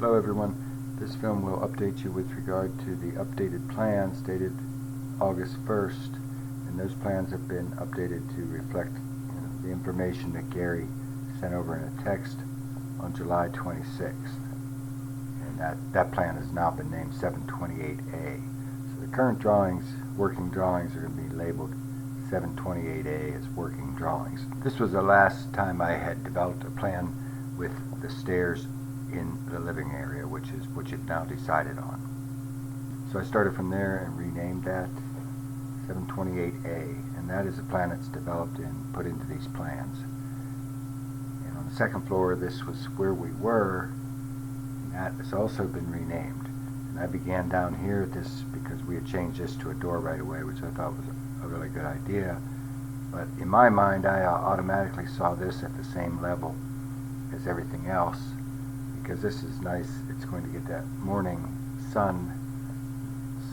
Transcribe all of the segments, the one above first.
Hello everyone. This film will update you with regard to the updated plans dated August 1st, and those plans have been updated to reflect the information that Gary sent over in a text on July 26th. And that plan has now been named 728A. So the current drawings, working drawings, are going to be labeled 728A as working drawings. This was the last time I had developed a plan with the stairs in the living area, which is what you've now decided on. So I started from there and renamed that 728A, and that is the plan that's developed and put into these plans. And on the second floor, this was where we were, and that has also been renamed. And I began down here at this because we had changed this to a door right away, which I thought was a really good idea. But in my mind, I automatically saw this at the same level as everything else, because this is nice. It's going to get that morning sun,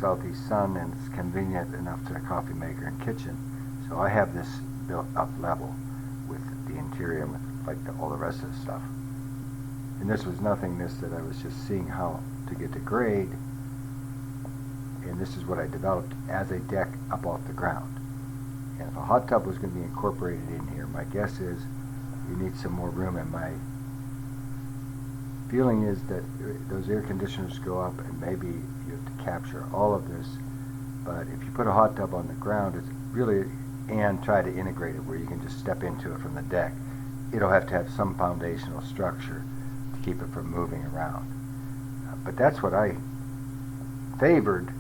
southeast sun, and it's convenient enough to the coffee maker and kitchen. So I have this built up level with the interior and with all the rest of the stuff. And this was nothingness that I was just seeing how to get the grade, and this is what I developed as a deck up off the ground. And if a hot tub was going to be incorporated in here, my guess is you need some more room, and my feeling is that those air conditioners go up and maybe you have to capture all of this. But if you put a hot tub on the ground, it's really, and try to integrate it where you can just step into it from the deck, it'll have to have some foundational structure to keep it from moving around. But that's what I favored,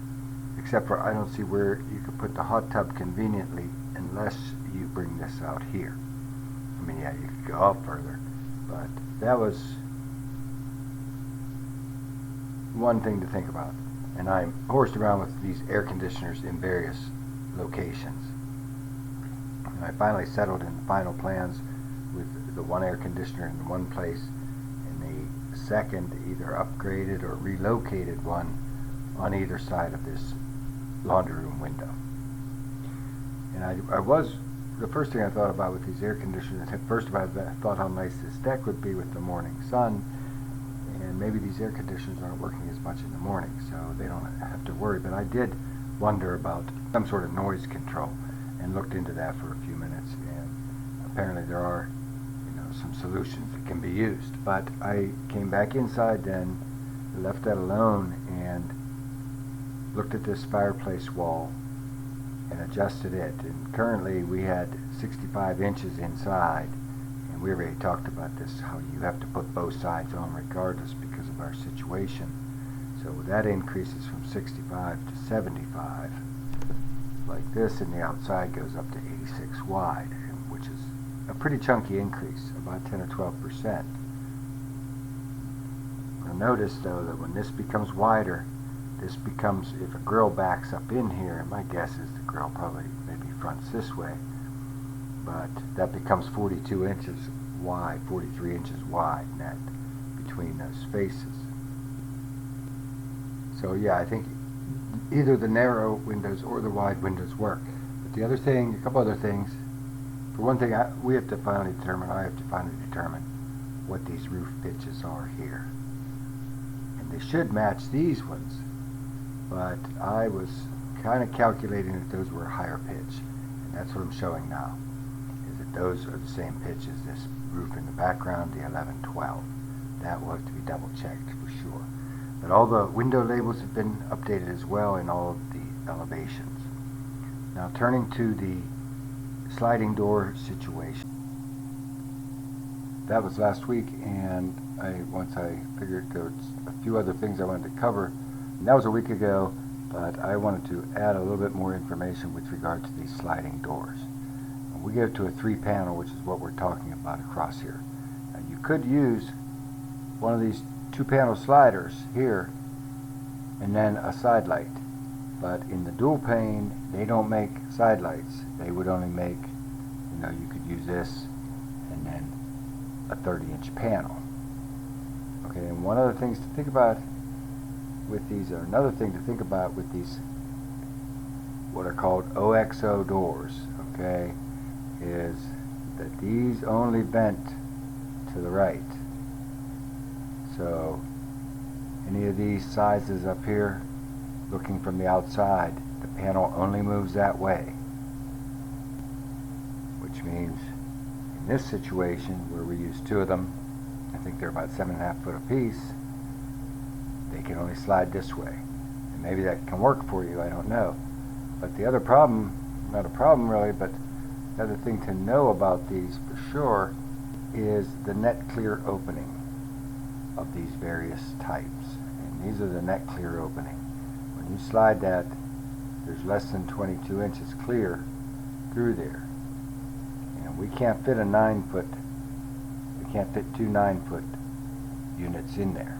except for I don't see where you could put the hot tub conveniently unless you bring this out here. I mean, yeah, you could go up further, but that was one thing to think about. And I'm horsed around with these air conditioners in various locations. And I finally settled in the final plans with the one air conditioner in one place, and the second either upgraded or relocated one on either side of this laundry room window. And the first thing I thought about with these air conditioners, first of all, I thought how nice this deck would be with the morning sun. And maybe these air conditioners aren't working as much in the morning, so they don't have to worry. But I did wonder about some sort of noise control, and looked into that for a few minutes, and apparently there are some solutions that can be used. But I came back inside then, left that alone, and looked at this fireplace wall and adjusted it. And currently we had 65 inches inside. We already talked about this, how you have to put both sides on regardless because of our situation. So that increases from 65 to 75 like this, and the outside goes up to 86 wide, which is a pretty chunky increase, about 10 or 12%. Now notice though that when this becomes wider, this becomes, if a grill backs up in here, and my guess is the grill probably maybe fronts this way, but that becomes 42 inches wide, 43 inches wide net between those spaces. So yeah, I think either the narrow windows or the wide windows work. But the other thing, a couple other things. For one thing, I have to finally determine what these roof pitches are here. And they should match these ones, but I was kind of calculating that those were higher pitch, and that's what I'm showing now. Those are the same pitch as this roof in the background, the 1112. That will have to be double checked for sure. But all the window labels have been updated as well, in all of the elevations. Now turning to the sliding door situation. That was last week, and once I figured there was a few other things I wanted to cover, and that was a week ago, but I wanted to add a little bit more information with regard to these sliding doors. We go to a 3-panel, which is what we're talking about across here. Now you could use one of these 2-panel sliders here and then a side light, but in the dual pane they don't make side lights. They would only make, you could use this and then a 30-inch panel. Okay, and one other things to think about with these, or another thing to think about with these, what are called OXO doors, okay, is that these only vent to the right. So any of these sizes up here, looking from the outside, the panel only moves that way. Which means in this situation where we use two of them, I think they're about 7.5 foot apiece, they can only slide this way. And maybe that can work for you, I don't know. But the other problem, not a problem really, but the other thing to know about these for sure is the net clear opening of these various types. And these are the net clear opening. When you slide that, there's less than 22 inches clear through there. And we can't fit a 9-foot, we can't fit two 9-foot units in there.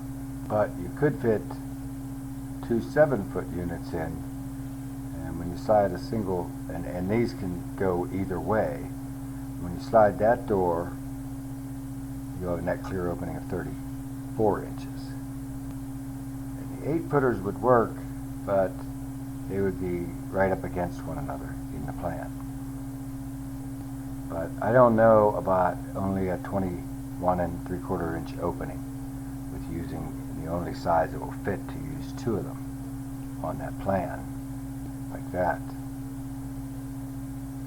But you could fit two 7-foot units in, and when you slide a single, and these can go either way, when you slide that door, you'll have a net clear opening of 34 inches. And the 8-footers would work, but they would be right up against one another in the plan. But I don't know about only a 21 3/4 inch opening with using the only size that will fit to use two of them on that plan, like that.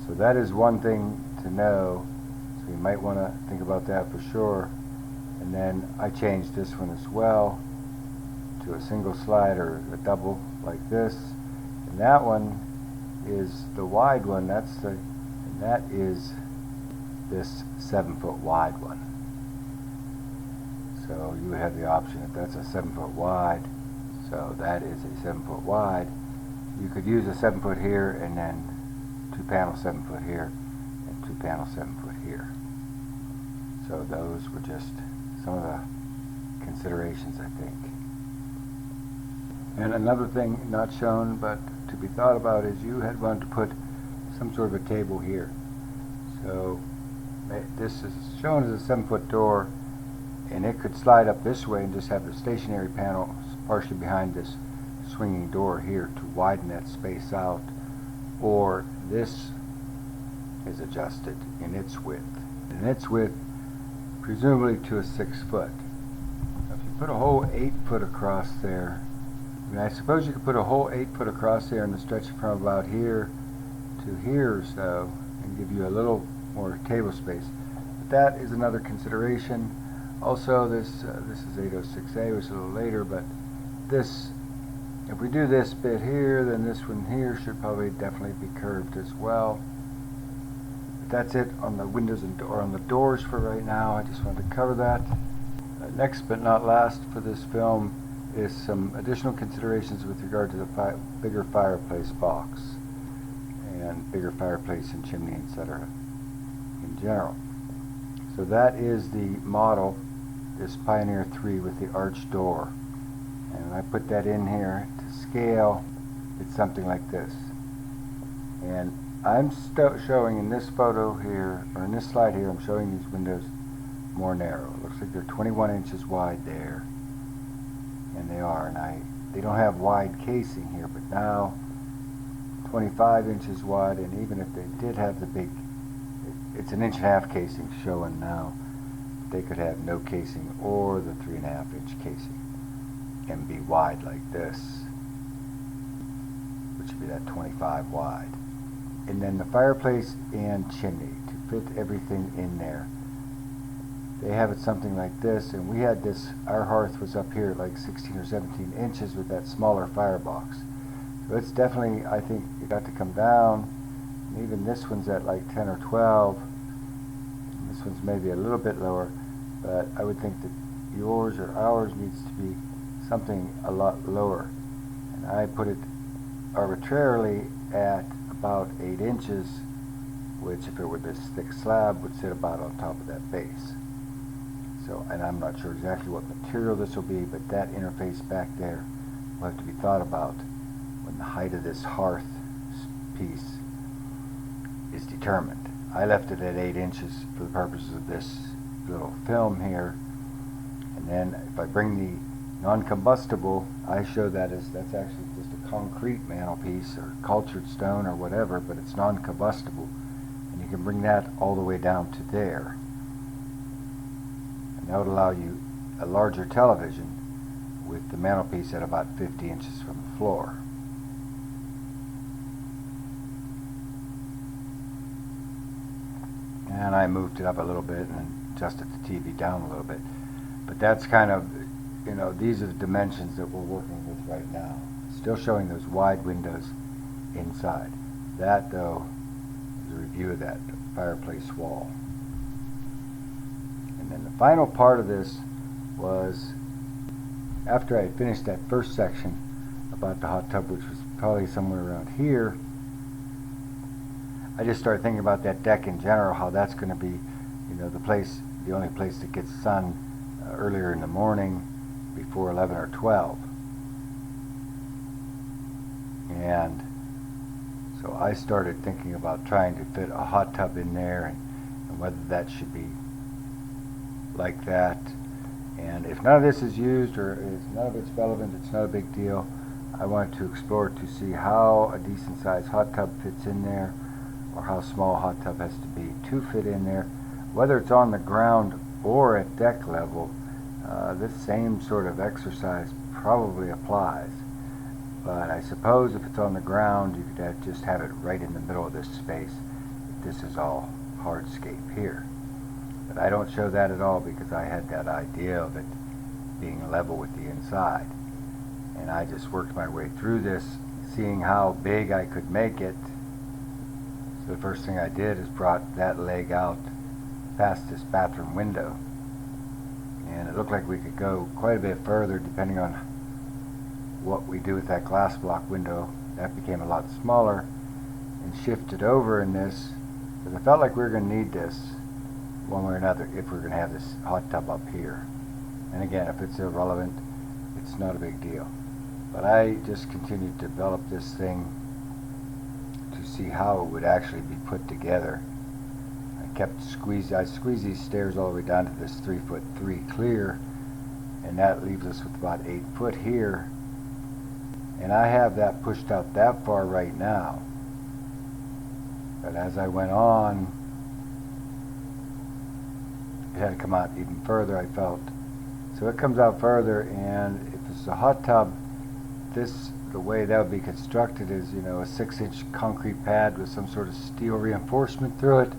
So that is one thing to know, so you might want to think about that for sure. And then I changed this one as well to a single slide or a double like this, and that one is the wide one, and that is this 7-foot wide one. So you would have the option, if that's a 7-foot wide, so that is a 7-foot wide, you could use a 7-foot here and then two panels 7-foot here and two panels 7-foot here. So those were just some of the considerations, I think. And another thing not shown but to be thought about is you had wanted to put some sort of a table here. So this is shown as a 7-foot door, and it could slide up this way and just have the stationary panel partially behind this swinging door here to widen that space out, or this is adjusted in its width. And its width presumably to a 6-foot. If you put a whole 8-foot across there, I mean, I suppose you could put a whole 8-foot across there and the stretch from about here to here or so and give you a little more table space. But that is another consideration. Also, this is 806A, which is a little later, but this, if we do this bit here, then this one here should probably definitely be curved as well. But that's it on the windows and on the doors for right now. I just wanted to cover that. Next but not last for this film is some additional considerations with regard to the bigger fireplace box and bigger fireplace and chimney, etc. in general. So that is the model, this Pioneer 3 with the arched door. And I put that in here to scale. It's something like this. And I'm showing in this photo here, or in this slide here, I'm showing these windows more narrow. It looks like they're 21 inches wide there. And they are. And they don't have wide casing here, but now 25 inches wide, and even if they did have the big, it's an 1.5 inch casing showing now. They could have no casing or the 3.5 inch casing and be wide like this, which would be that 25 wide. And then the fireplace and chimney, to fit everything in there, they have it something like this, and we had this, our hearth was up here like 16 or 17 inches with that smaller firebox. So it's definitely, I think, you got to come down, and even this one's at like 10 or 12. This one's maybe a little bit lower, but I would think that yours or ours needs to be something a lot lower. And I put it arbitrarily at about 8 inches, which if it were this thick slab would sit about on top of that base. So, and I'm not sure exactly what material this will be, but that interface back there will have to be thought about when the height of this hearth piece is determined. I left it at 8 inches for the purposes of this little film here. And then if I bring the non-combustible, I show that as, that's actually just a concrete mantelpiece or cultured stone or whatever, but it's non-combustible. And you can bring that all the way down to there. And that would allow you a larger television with the mantelpiece at about 50 inches from the floor. And I moved it up a little bit and adjusted the TV down a little bit. But that's kind of, these are the dimensions that we're working with right now. Still showing those wide windows inside. That, though, is a review of that fireplace wall. And then the final part of this was, after I had finished that first section about the hot tub, which was probably somewhere around here, I just started thinking about that deck in general, how that's going to be, the only place that gets sun earlier in the morning before 11 or 12. And so I started thinking about trying to fit a hot tub in there and whether that should be like that. And if none of this is used or if none of it's relevant, it's not a big deal. I wanted to explore to see how a decent sized hot tub fits in there, or how small a hot tub has to be to fit in there. Whether it's on the ground or at deck level, this same sort of exercise probably applies. But I suppose if it's on the ground, you could just have it right in the middle of this space. This is all hardscape here. But I don't show that at all because I had that idea of it being level with the inside. And I just worked my way through this, seeing how big I could make it. So the first thing I did is brought that leg out past this bathroom window. And it looked like we could go quite a bit further depending on what we do with that glass block window. That became a lot smaller and shifted over in this, because I felt like we were going to need this one way or another if we're going to have this hot tub up here. And again, if it's irrelevant, it's not a big deal. But I just continued to develop this thing to see how it would actually be put together. I squeezed these stairs all the way down to this 3'3" clear, and that leaves us with about 8 foot here. And I have that pushed out that far right now. But as I went on, it had to come out even further, I felt. So it comes out further, and if it's a hot tub, the way that would be constructed is, a 6-inch concrete pad with some sort of steel reinforcement through it,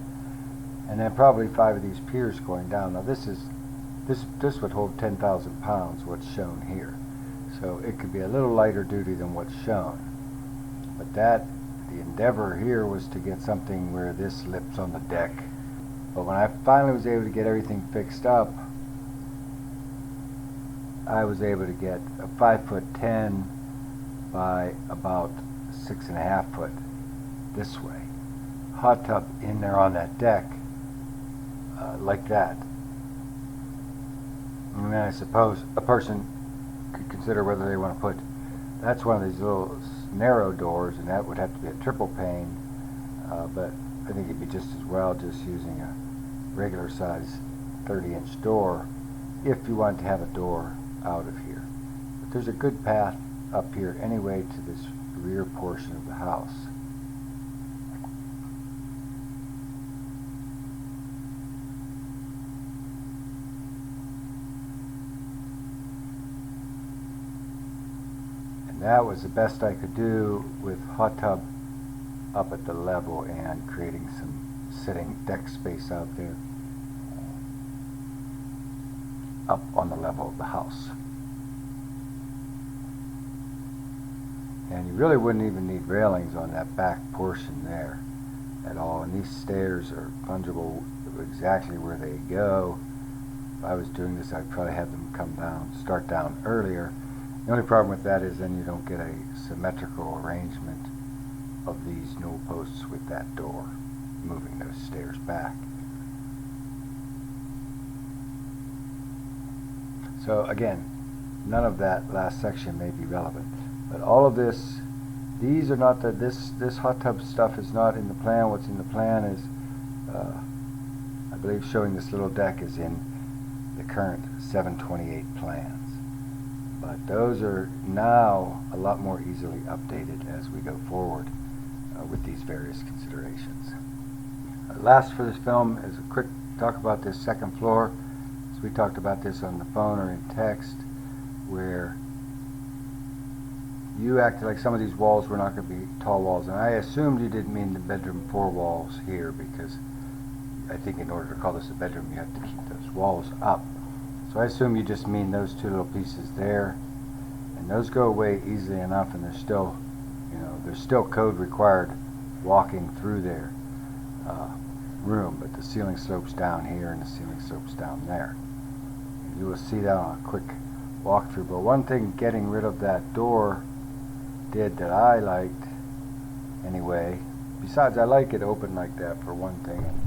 and then probably 5 of these piers going down. Now this would hold 10,000 pounds, what's shown here. So it could be a little lighter duty than what's shown. But the endeavor here was to get something where this lips on the deck. But when I finally was able to get everything fixed up, I was able to get a 5'10" by about 6.5 foot this way. Hot tub in there on that deck, like that. And then I suppose a person could consider whether they want to put, that's one of these little narrow doors, and that would have to be a triple pane, but I think it'd be just as well just using a regular size 30-inch door if you want to have a door out of here. But there's a good path up here anyway to this rear portion of the house. And that was the best I could do with hot tub up at the level and creating some sitting deck space out there up on the level of the house. And you really wouldn't even need railings on that back portion there at all. And these stairs are fungible exactly where they go. If I was doing this, I'd probably have them start down earlier. The only problem with that is then you don't get a symmetrical arrangement of these newel posts with that door, moving those stairs back. So again, none of that last section may be relevant. But all of this, these are not this hot tub stuff is not in the plan. What's in the plan is, I believe showing this little deck is in the current 728 plans. But those are now a lot more easily updated as we go forward with these various considerations. Last for this film is a quick talk about this second floor. So we talked about this on the phone or in text, where you acted like some of these walls were not going to be tall walls, and I assumed you didn't mean the bedroom 4 walls here, because I think in order to call this a bedroom you have to keep those walls up. So I assume you just mean those 2 little pieces there, and those go away easily enough, and there's still, there's still code required walking through their room, but the ceiling slopes down here and the ceiling slopes down there. And you will see that on a quick walkthrough. But one thing getting rid of that door did that I liked anyway, besides I like it open like that for one thing, and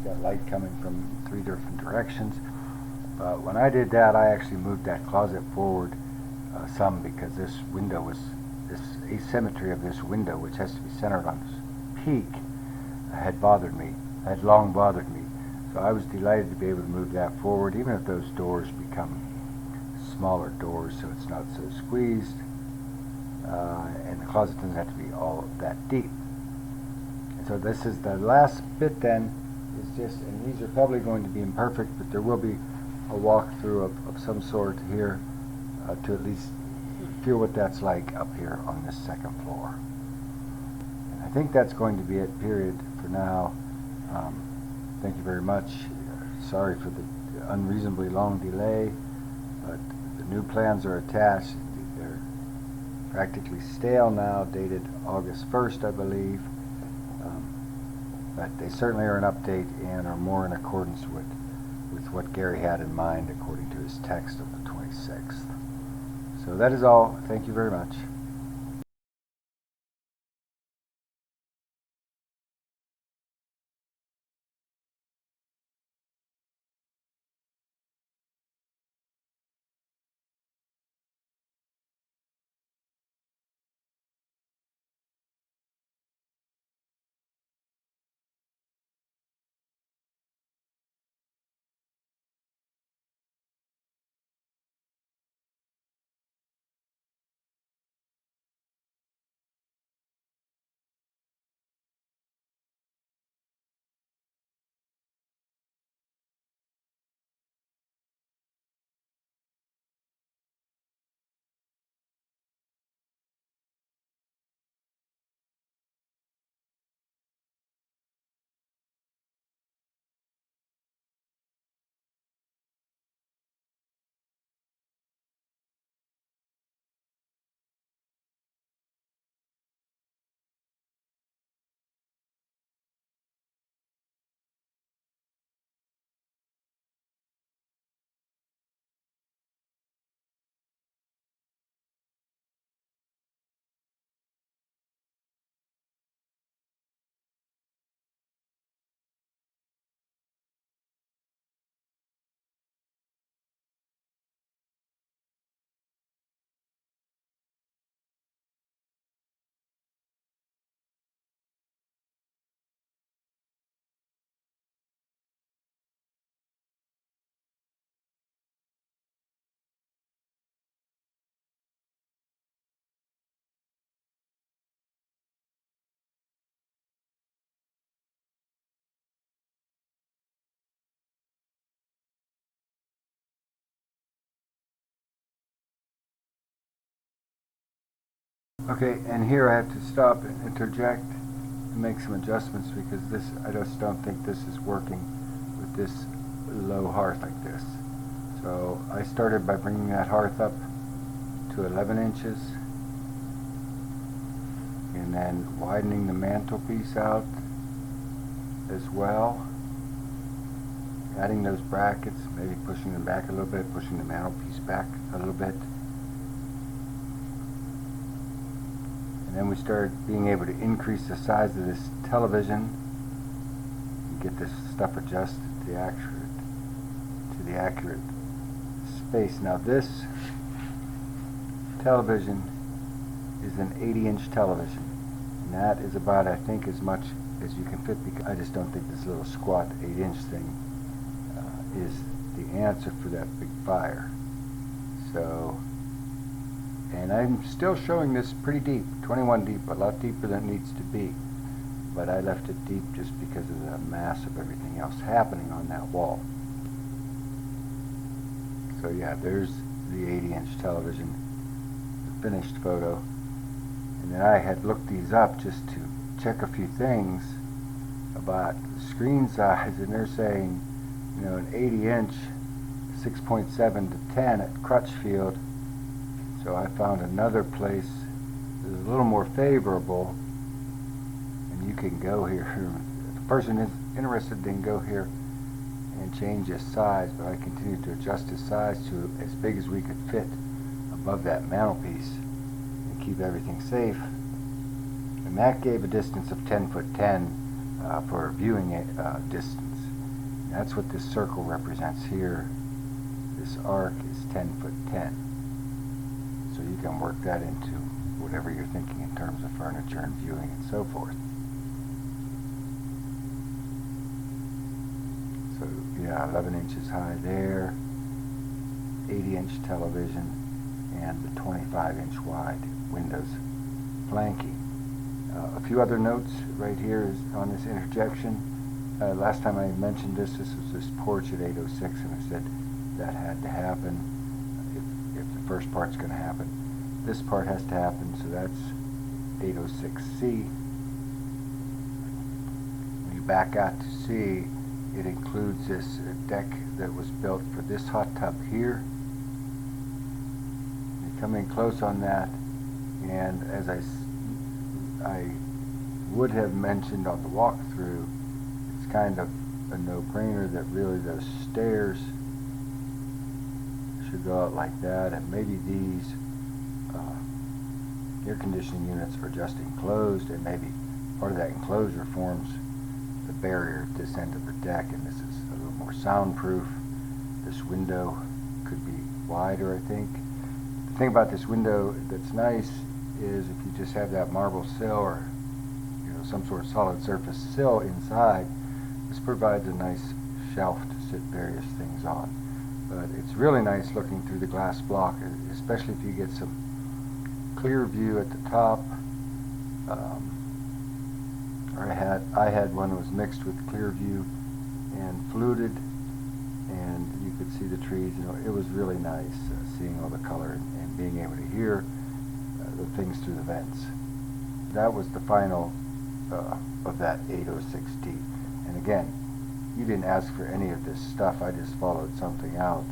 got light coming from 3 different directions. But when I did that, I actually moved that closet forward some, because this window was, this asymmetry of this window, which has to be centered on this peak, had long bothered me. So I was delighted to be able to move that forward, even if those doors become smaller doors, so it's not so squeezed, and the closet doesn't have to be all that deep. And so this is the last bit then, is just, and these are probably going to be imperfect, but there will be a walkthrough of some sort here to at least feel what that's like up here on this 2nd floor. And I think that's going to be it, period, for now. Thank you very much. Sorry for the unreasonably long delay, but the new plans are attached. They're practically stale now, dated August 1st, I believe. But they certainly are an update and are more in accordance with what Gary had in mind according to his text of the 26th. So that is all. Thank you very much. Okay, and here I have to stop and interject and make some adjustments, because I just don't think this is working with this low hearth like this. So I started by bringing that hearth up to 11 inches and then widening the mantelpiece out as well, adding those brackets, maybe pushing them back a little bit, pushing the mantelpiece back a little bit. And then we started being able to increase the size of this television and get this stuff adjusted to the accurate space. Now this television is an 80-inch television, and that is about, I think, as much as you can fit, because I just don't think this little squat 8-inch thing is the answer for that big fire. So, and I'm still showing this pretty deep, 21 deep, a lot deeper than it needs to be. But I left it deep just because of the mass of everything else happening on that wall. So yeah, there's the 80-inch television, the finished photo. And then I had looked these up just to check a few things about screen size, and they're saying, you know, an 80-inch 6.7 to 10 at Crutchfield. So I found another place that is a little more favorable, and you can go here. If the person is interested, then go here and change his size, but I continued to adjust his size to as big as we could fit above that mantelpiece and keep everything safe. And that gave a distance of 10 foot 10 for viewing distance. And that's what this circle represents here. This arc is 10 foot 10. So you can work that into whatever you're thinking in terms of furniture and viewing and so forth. So yeah, 11 inches high there, 80-inch television, and the 25-inch wide windows flanking. A few other notes right here is on this interjection. Last time I mentioned this was this porch at 806, and I said that had to happen if the first part's going to happen. This part has to happen, so that's 806C. When you back out to C, it includes this deck that was built for this hot tub here. You come in close on that, and as I would have mentioned on the walkthrough, it's kind of a no-brainer that really those stairs should go out like that, and maybe these air conditioning units are just enclosed, and maybe part of that enclosure forms the barrier at this end of the deck, and this is a little more soundproof. This window could be wider, I think. The thing about this window that's nice is if you just have that marble sill or some sort of solid surface sill inside, this provides a nice shelf to sit various things on. But it's really nice looking through the glass block, especially if you get some clear view at the top. I had one that was mixed with clear view and fluted, and you could see the trees. It was really nice seeing all the color and being able to hear the things through the vents. That was the final of that 806D. And again, you didn't ask for any of this stuff. I just followed something out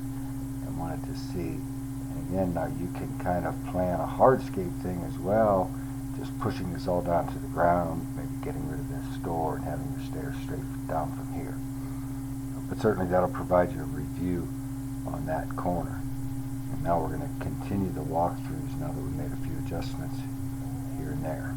and wanted to see. And again, now you can kind of plan a hardscape thing as well, just pushing this all down to the ground, maybe getting rid of this door and having your stairs straight down from here. But certainly that'll provide you a review on that corner. And now we're going to continue the walkthroughs now that we made a few adjustments here and there.